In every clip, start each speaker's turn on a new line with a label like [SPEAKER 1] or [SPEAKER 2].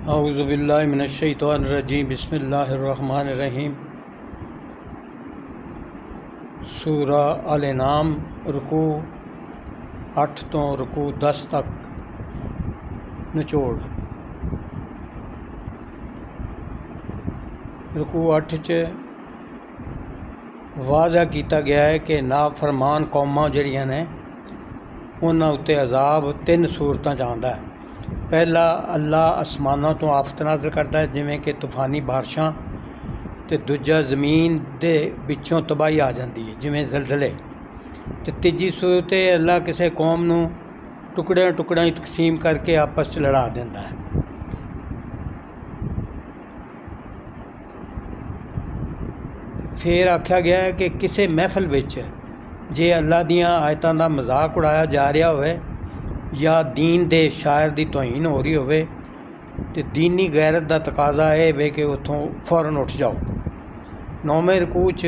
[SPEAKER 1] औज़ुबिल्लाहि मिनश्शैतानिर्रजीम बिस्मिल्लाहिर्रहमानिर्रहीम। सूरा अल इनाम रुकू 8 तो रुकू 10 तक निचोड़। रुकू 8 च वाज़ा किया गया है कि नाफरमान कौमां जिहड़ियां ने उन्हां उत्ते अजाब 3 सूरतां च आंदा है। पहला, अल्लाह आसमानों तो आफत नाज़िल करता है जिमें कि तूफानी बारिशां, तो दूजा ज़मीन दे विचों तबाही आ जाती है जिमें ज़लज़ले। तो तीजी सूरत अल्लाह किसी कौम नूं टुकड़ियां टुकड़ियां तकसीम करके आपस च लड़ा देंदा है। फिर आख्या गया है कि किसी महफिल विच जे अल्लाह दियां आयतां दा मजाक उड़ाया जा रहा होवे या दीन दे शायर की तौहीन हो रही होवे तो दीनी गैरत का तकाजा यह वे कि उत्थों फौरन उठ जाओ। 9वें रुकू च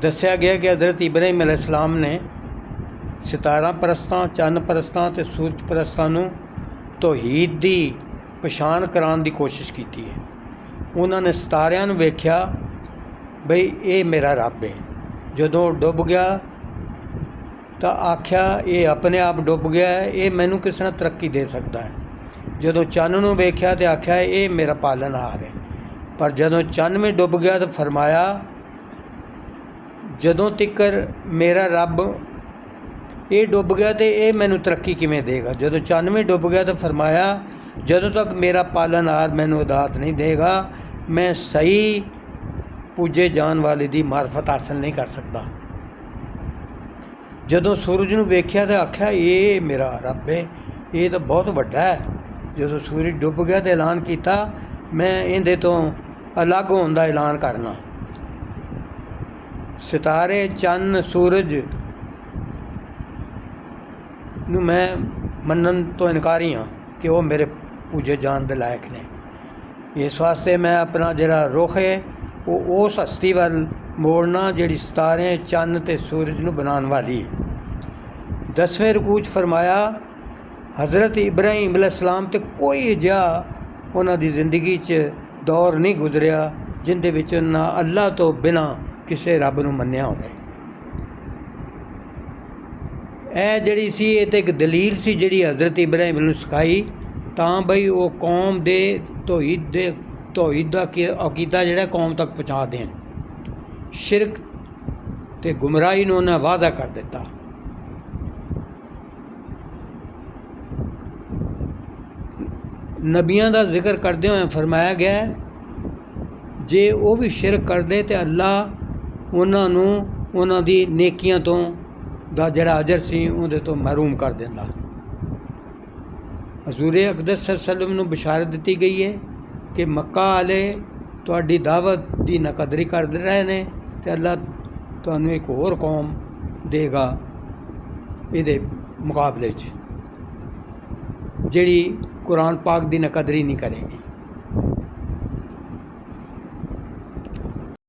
[SPEAKER 1] दस्या गया कि हज़रत इब्राहीम अलैहिस्सलाम ने सितारा परस्तां, चन्न परस्तां ते सूरज परस्तां नूं तौहीद की पछाण कराने की कोशिश की है। उन्होंने सितारिਆਂ नूं वेख्या बई ये मेरा रब है। जदों डुब गया तो आख्या ये अपने आप डुब गया है, ये मैनू किस ने तरक्की दे सकता है। जदों चन्न नूं वेख्या तो आख्या ये मेरा पालनहार है। पर जदों चन्न में डुब गया तो फरमाया जदों तिकर मेरा रब ये डुब गया तो ये मैनू तरक्की किवें देगा। जदों चन्न में डुब गया तो फरमाया जदों तक मेरा पालनहार मैनू हिदायत नहीं देगा मैं सही पूजे जान वाले की मार्फत हासिल नहीं कर सकता। जदों सूरज नूं वेख्या तो आख्या ये मेरा रब है, ये तो बहुत वड्डा है। जदों सूरज डुब गया तो ऐलान किया मैं इहदे तो अलग होने का ऐलान करना। सितारे, चन्न, सूरज नूं मैं मनन तो इनकारी हाँ कि वह मेरे पूजे जान के लायक ने। इस वास्ते मैं अपना जिहड़ा रुख है वो उस हस्ती वाल मोड़ना जिहड़ी सितारे, चन्न ते सूरज नूं बनाने वाली है। 10वें रुकू च फरमाया हज़रत इब्राहीम अलैहिस्सलाम ते कोई जिहा उन्हां दी जिंदगी च दौर नहीं गुजरिया जिंदे विच उन्हां अल्लाह तो बिना किसी रब नूं मन्निया होवे। ਇਹ ਜਿਹੜੀ ਸੀ ਇਹ ਤਾਂ ਇੱਕ ਦਲੀਲ ਸੀ ਜਿਹੜੀ हज़रत इब्राहीम ਨੂੰ ਸਿਖਾਈ ਤਾਂ ਬਈ ਉਹ ਕੌਮ ਦੇ ਤੌਹੀਦ ਦਾ ਅਕੀਦਾ ਜਿਹੜਾ ਕੌਮ ਤੱਕ ਪਹੁੰਚਾ ਦੇਣ। शिरक ते गुमराही ਨੂੰ उन्हें वादा कर दिता। नबियां का जिक्र करते हुए फरमाया गया जे वो भी शिरक करते तो अल्लाह उन्होंने उन्हों दी नेकियां तो दा जिहड़ा अजर सी उहदे तो महरूम कर दिंदा। हज़ूर अक़दस सल्लल्लाहु अलैहि वसल्लम नूं बशारत दी गई है कि मक्का वाले तुहाडी दावत की नकदरी कर रहे हैं तो अल्लाह तुहानूं एक होर कौम देगा इहदे मुकाबले च जिहड़ी कुरान पाक की नकदरी नहीं करेगी।